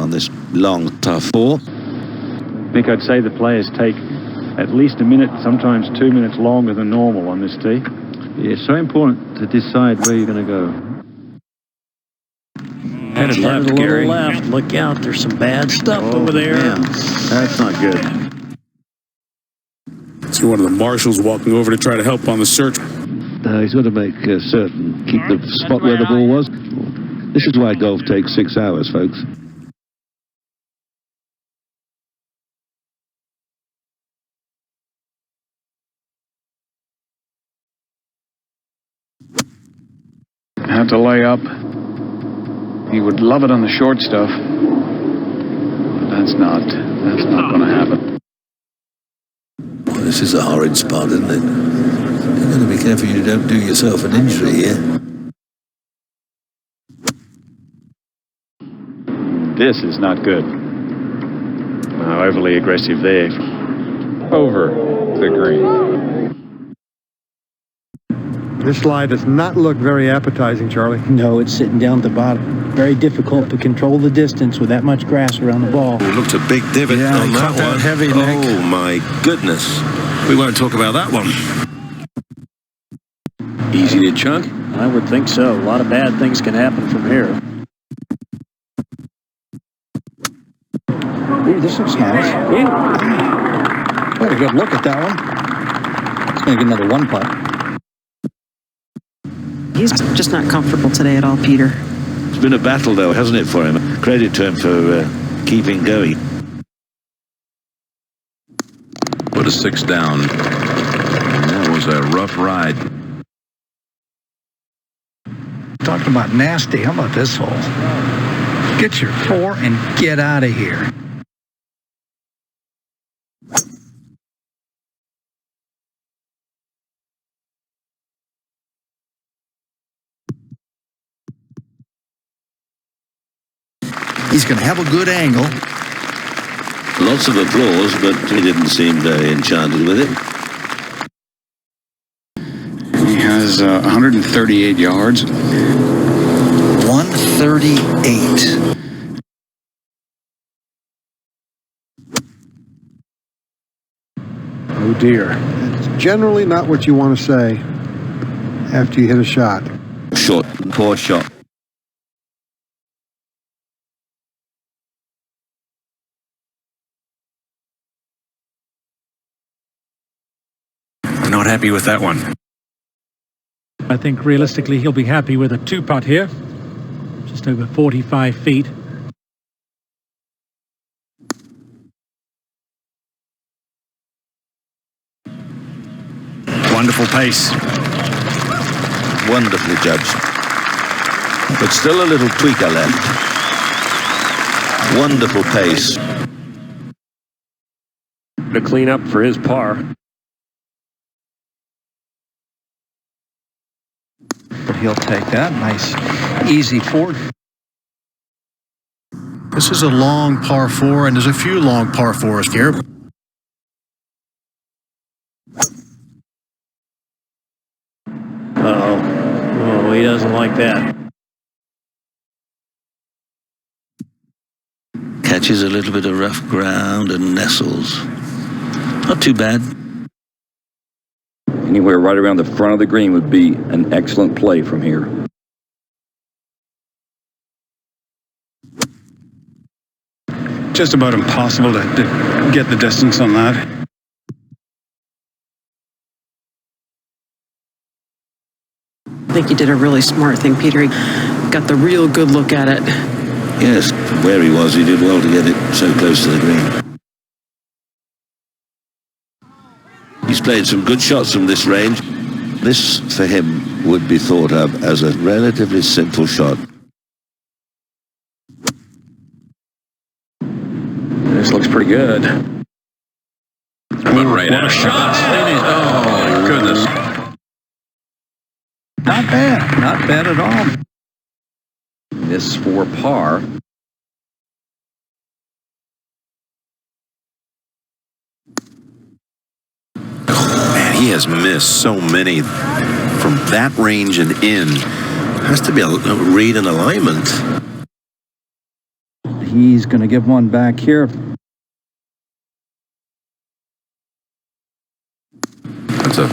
on this long, tough 4. I think I'd say the players take at least a minute, sometimes 2 minutes longer than normal on this tee. It's so important to decide where you're going to go. Headed left, Gary. Left. Look out, there's some bad stuff over there. Man, that's not good. See one of the marshals walking over to try to help on the search. He's got to make certain, keep the spot where the ball was. This is why golf takes 6 hours, folks. Have to lay up. He would love it on the short stuff. But that's not going to happen. Well, this is a horrid spot, isn't it? You've got to be careful you don't do yourself an injury here. This is not good. Overly aggressive there. Over the green. This slide does not look very appetizing, Charlie. No, it's sitting down at the bottom. Very difficult to control the distance with that much grass around the ball. Oh, looked a big divot on that one. Heavy, Nick. Oh, my goodness. We won't talk about that one. Easy to chunk? I would think so. A lot of bad things can happen from here. Ooh, this looks nice. Quite a good look at that one. It's going to get another 1 putt. He's just not comfortable today at all, Peter. It's been a battle, though, hasn't it, for him? Credit to him for keeping going. Put a 6 down. That was a rough ride. Talking about nasty. How about this hole? Get your 4 and get out of here. He's going to have a good angle. Lots of applause, but he didn't seem very enchanted with it. He has 138 yards. 138. Oh, dear. It's generally not what you want to say after you hit a shot. Short, poor shot. Not happy with that one. I think realistically he'll be happy with a 2-putt here. Just over 45 feet. Wonderful pace. Wonderfully judged. But still a little tweaker left. Wonderful pace. To clean up for his par. But he'll take that. Nice, easy 4. This is a long par 4, and there's a few long par 4s here. Uh-oh. Oh, he doesn't like that. Catches a little bit of rough ground and nestles. Not too bad. Anywhere right around the front of the green would be an excellent play from here. Just about impossible to get the distance on that. I think he did a really smart thing, Peter. He got the real good look at it. Yes, from where he was, he did well to get it so close to the green. He's played some good shots from this range. This, for him, would be thought of as a relatively simple shot. This looks pretty good. Went right out. Shot. Oh, my goodness. Not bad. Not bad at all. This for par. He has missed so many from that range and in. Has to be a read and alignment. he's going to give one back here. That's a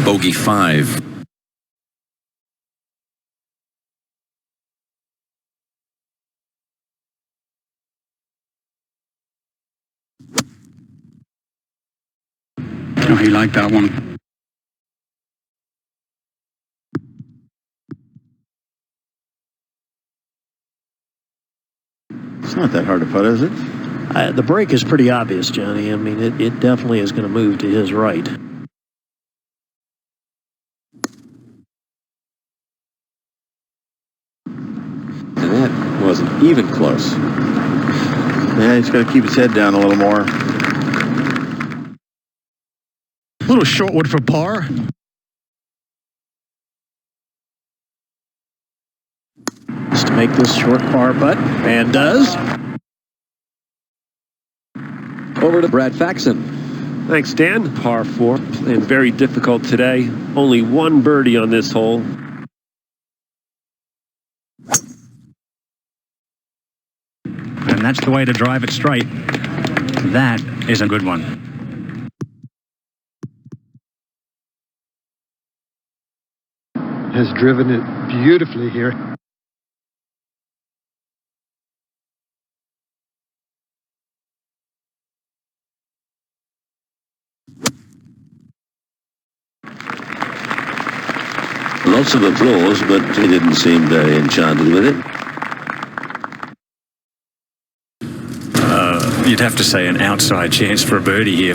bogey 5. Oh, he liked that one. It's not that hard to putt, is it? The break is pretty obvious, Johnny. I mean, it definitely is going to move to his right. And that wasn't even close. Yeah, he's got to keep his head down a little more. A little short wood for par. Just to make this short par putt, and does. Over to Brad Faxon. Thanks, Dan. Par 4, and very difficult today. Only one birdie on this hole. And that's the way to drive it straight. That is a good one. Has driven it beautifully here. Lots of applause, but he didn't seem very enchanted with it. You'd have to say an outside chance for a birdie here.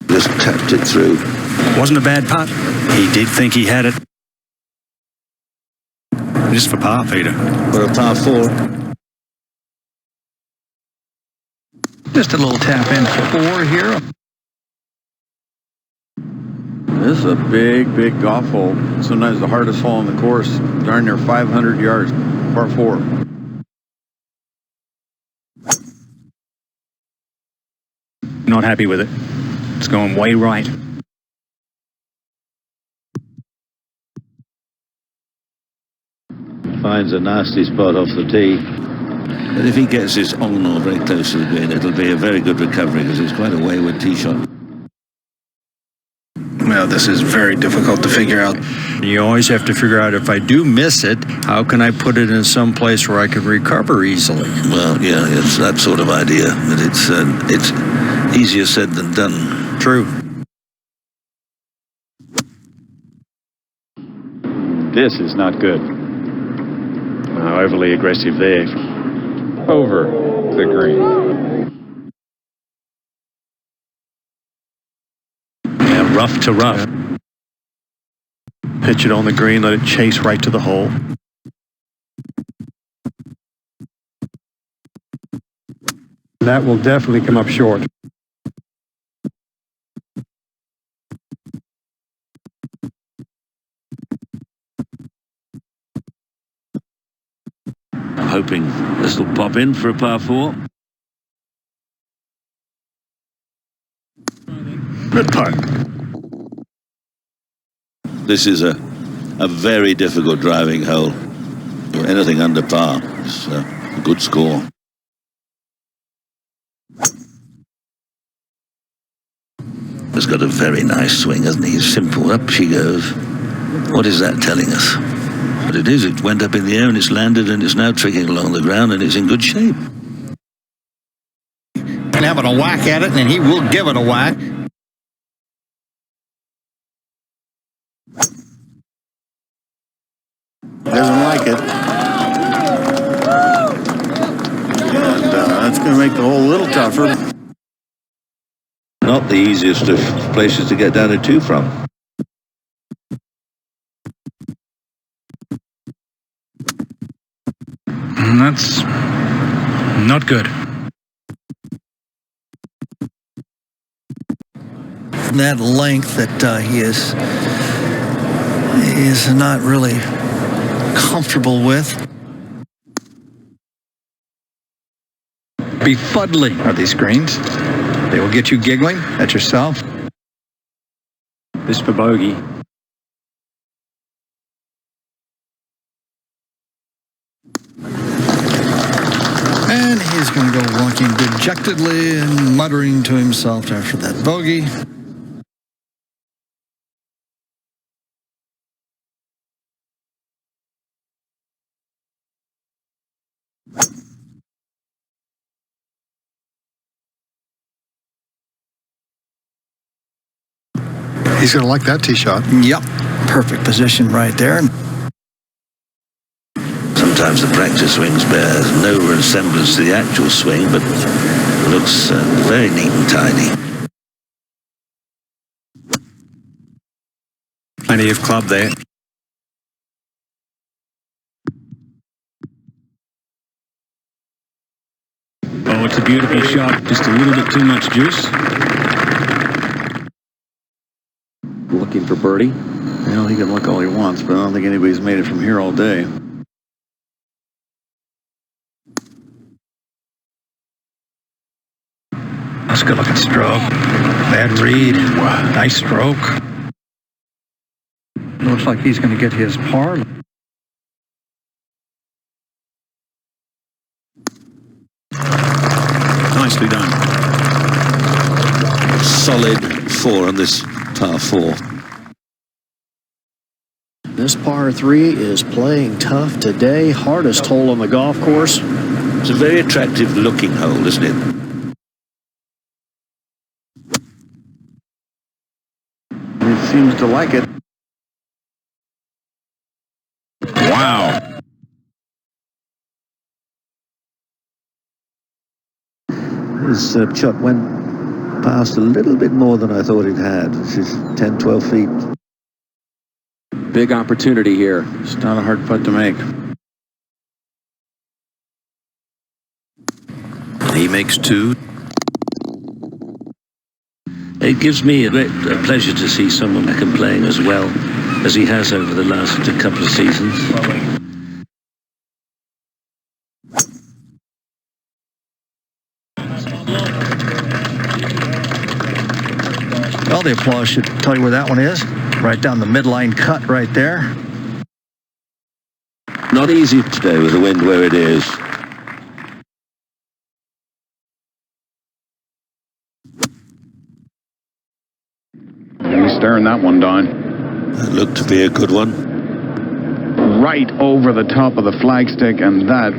Just tapped it through. Wasn't a bad putt. He did think he had it. Just for par, Peter. For a par 4. Just a little tap in for 4 here. This is a big, big golf hole. Sometimes the hardest hole on the course. Darn near 500 yards, par 4. Not happy with it. It's going way right. Finds a nasty spot off the tee. But if he gets this on or very close to the green, it'll be a very good recovery because it's quite a wayward tee shot. Well, this is very difficult to figure out. You always have to figure out, if I do miss it, how can I put it in some place where I can recover easily? Well, yeah, it's that sort of idea, but it's easier said than done. True. This is not good. Overly aggressive there. Over the green. Yeah, rough to rough. Pitch it on the green, let it chase right to the hole. That will definitely come up short. Hoping this will pop in for a par 4. Good putt. This is a very difficult driving hole. Anything under par is a good score. He's got a very nice swing, hasn't he? Simple. Up she goes. What is that telling us? But it is. It went up in the air and it's landed and it's now tricking along the ground and it's in good shape. And having a whack at it, and he will give it a whack. Doesn't like it. And that's going to make the hole a little tougher. Not the easiest of places to get down to 2 from. That's not good. That length that he is not really comfortable with. Befuddling are these greens. They will get you giggling at yourself. This for bogey. And he's going to go walking dejectedly and muttering to himself after that bogey. He's going to like that tee shot. Yep. Perfect position right there. Sometimes the practice swings bear no resemblance to the actual swing, but looks very neat and tidy. Plenty of club there. Oh, it's a beautiful shot. Just a little bit too much juice. Looking for birdie. Well, he can look all he wants, but I don't think anybody's made it from here all day. That's a good looking stroke. Bad read. Nice stroke. Looks like he's going to get his par. Nicely done. Solid 4 on this par 4. This par 3 is playing tough today. Hardest hole on the golf course. It's a very attractive looking hole, isn't it? He seems to like it. Wow. His shot went past a little bit more than I thought it had, which is 10, 12 feet. Big opportunity here. It's not a hard putt to make. He makes 2. It gives me a great pleasure to see someone back and playing as well as he has over the last couple of seasons. Well, the applause should tell you where that one is. Right down the midline cut right there. Not easy today with the wind where it is. He's staring that one down. That looked to be a good one. Right over the top of the flagstick, and that,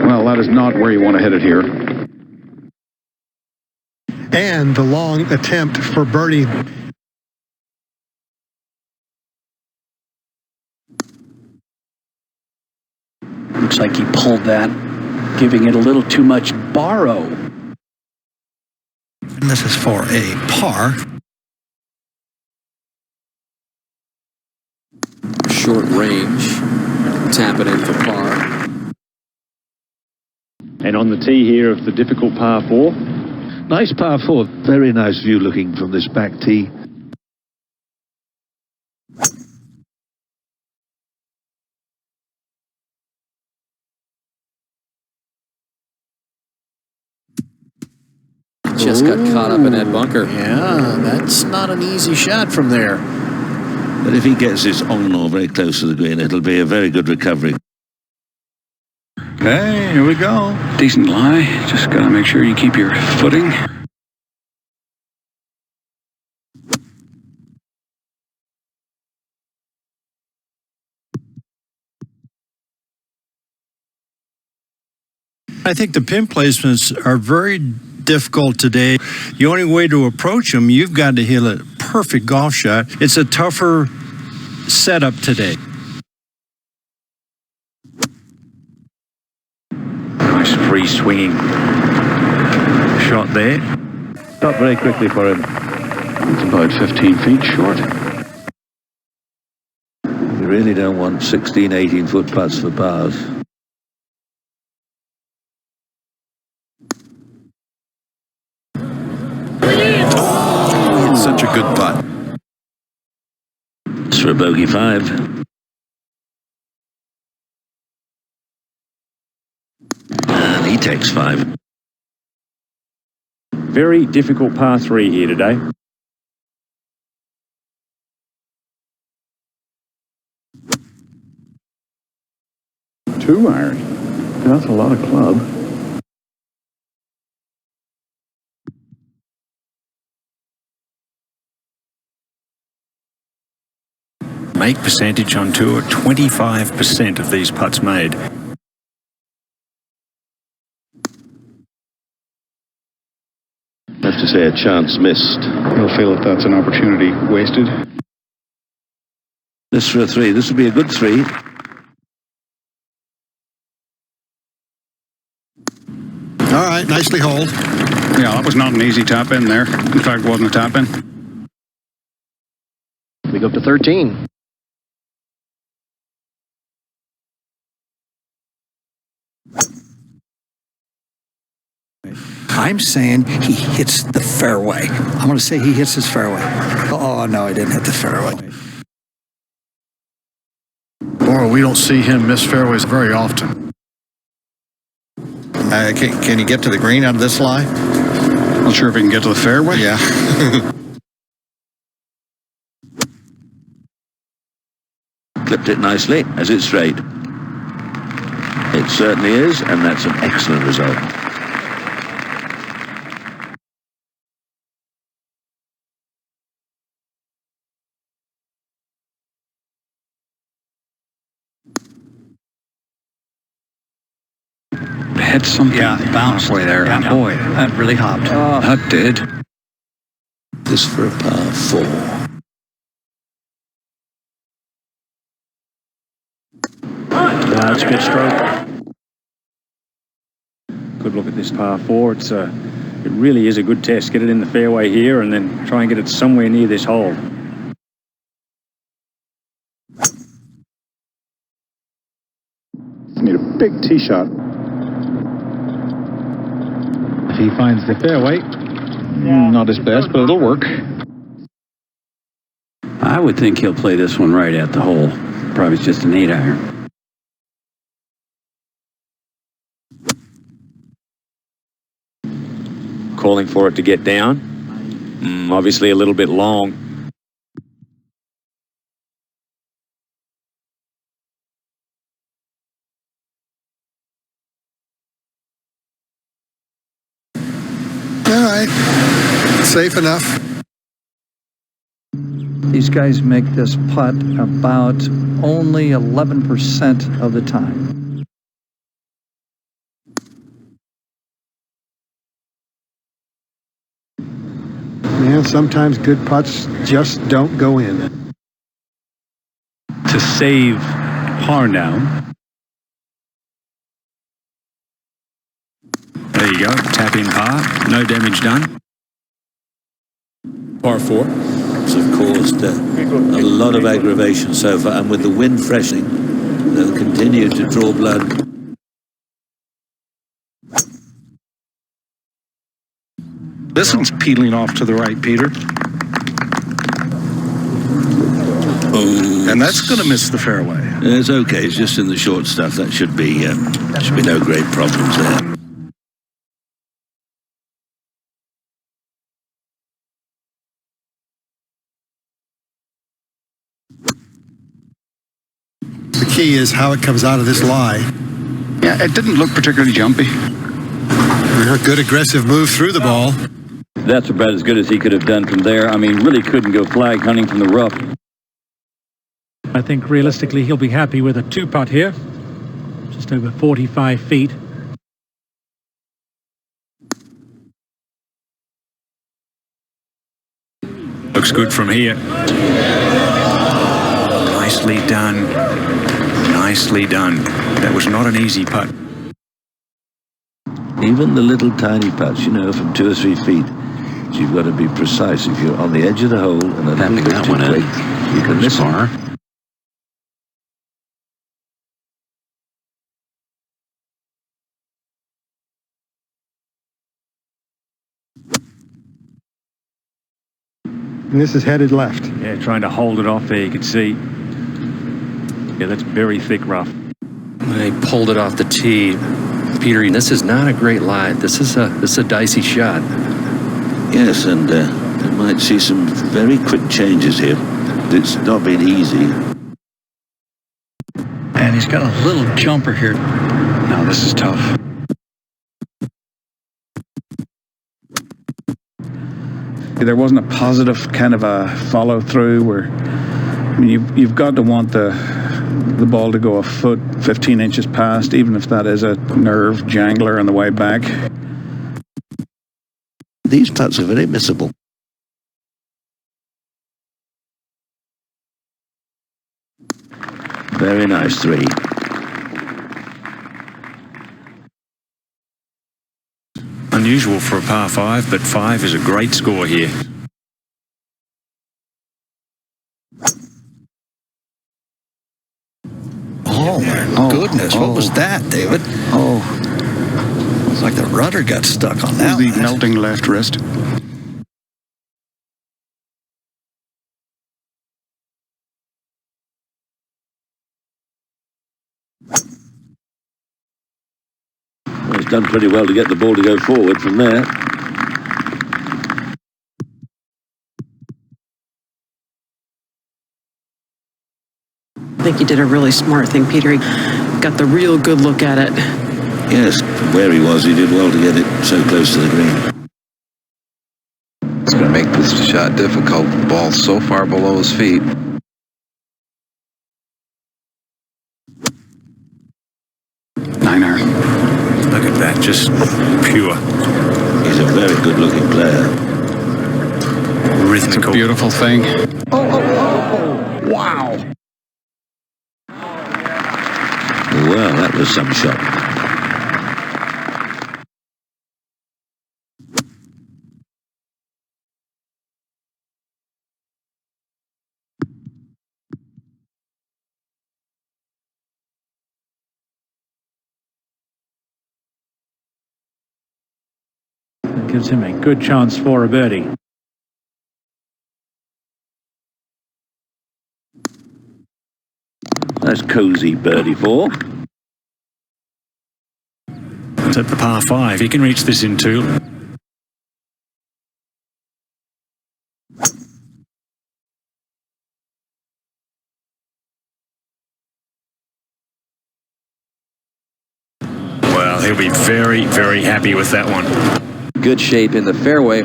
well, that is not where you want to hit it here. And the long attempt for birdie. Looks like he pulled that, giving it a little too much borrow. And this is for a par. Short range. Tap it in for par. And on the tee here of the difficult par 4. Nice par 4. Very nice view looking from this back tee. Just got caught up in that bunker. Yeah, that's not an easy shot from there. But if he gets this on or very close to the green, it'll be a very good recovery. Okay, here we go. Decent lie. Just got to make sure you keep your footing. I think the pin placements are very difficult today. The only way to approach them, you've got to hit a perfect golf shot. It's a tougher setup today. Nice free swinging shot there. Stopped very quickly for him. It's about 15 feet short. You really don't want 16, 18 foot putts for pars. It's such a good putt. It's for a bogey 5. And he takes 5. Very difficult par 3 here today. Two iron. That's a lot of club. Make percentage on tour, 25% of these putts made. I have to say a chance missed. He'll feel that that's an opportunity wasted. This for a 3. This would be a good 3. All right, nicely holed. Yeah, that was not an easy tap in there. In fact, it wasn't a tap in. We go up to 13. I'm saying he hits the fairway. I'm going to say he hits his fairway. Oh, no, he didn't hit the fairway. Boy, we don't see him miss fairways very often. Can he get to the green out of this lie? Not sure if he can get to the fairway. Yeah. Clipped it nicely as it's straight. It certainly is, and that's an excellent result. Hit something. Yeah, it bounced. Halfway there. Yeah, boy, that really hopped. Oh, that did. This for a par 4. It's a good stroke. Good look at this par 4. It really is a good test. Get it in the fairway here and then try and get it somewhere near this hole. Need a big tee shot. If he finds the fairway. Not his best, but it'll work. I would think he'll play this one right at the hole. Probably just an 8-iron. Calling for it to get down. Obviously a little bit long. All right. Safe enough. These guys make this putt about only 11% of the time. Man, sometimes good putts just don't go in. To save par now. There you go, tap in par, no damage done. Par 4. It's of caused a lot of aggravation so far, and with the wind freshening, they'll continue to draw blood. This one's peeling off to the right, Peter. Oh, And that's going to miss the fairway. it's okay. It's just in the short stuff. That should be no great problems there. The key is how it comes out of this lie. Yeah, it didn't look particularly jumpy. A good aggressive move through the ball. That's about as good as he could have done from there. I mean, really couldn't go flag hunting from the rough. I think realistically he'll be happy with a 2-putt here. Just over 45 feet. Looks good from here. Nicely done. Nicely done. That was not an easy putt. Even the little tiny putts, from 2 or 3 feet, so you've got to be precise. If you're on the edge of the hole and a little bit too quick, you can miss it. And this is headed left. Yeah, trying to hold it off there, you can see. Yeah, that's very thick rough. They pulled it off the tee. Peter, this is not a great lie. This is a dicey shot. Yes, and we might see some very quick changes here. It's not been easy. And he's got a little jumper here. No, this is tough. There wasn't a positive kind of a follow through where I mean, you've got to want the ball to go a foot, 15 inches past, even if that is a nerve jangler on the way back. These putts are very missable. Very nice 3. Unusual for a par 5, but 5 is a great score here. Oh my goodness, what was that, David? It's like the rudder got stuck on that. The melting left wrist. Well, he's done pretty well to get the ball to go forward from there. I think he did a really smart thing, Peter. He got the real good look at it. Yes, where he was, he did well to get it so close to the green. It's going to make this shot difficult. The ball's so far below his feet. Niner. Look at that, just pure. He's a very good-looking player. Rhythmical. It's a beautiful thing. Wow. Well, that was some shot. Gives him a good chance for a birdie. That's cozy birdie 4. It's at the par 5. He can reach this in 2. Well, he'll be very, very happy with that one. Good shape in the fairway.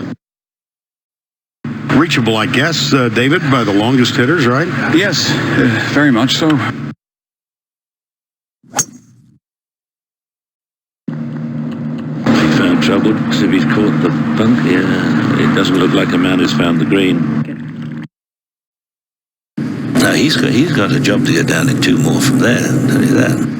Reachable, I guess, David, by the longest hitters, right? Yes, very much so. He found trouble because if he's caught the bunk, yeah, it doesn't look like a man who's found the green. No, he's got a job to get down in 2 more from there, I'll tell you that.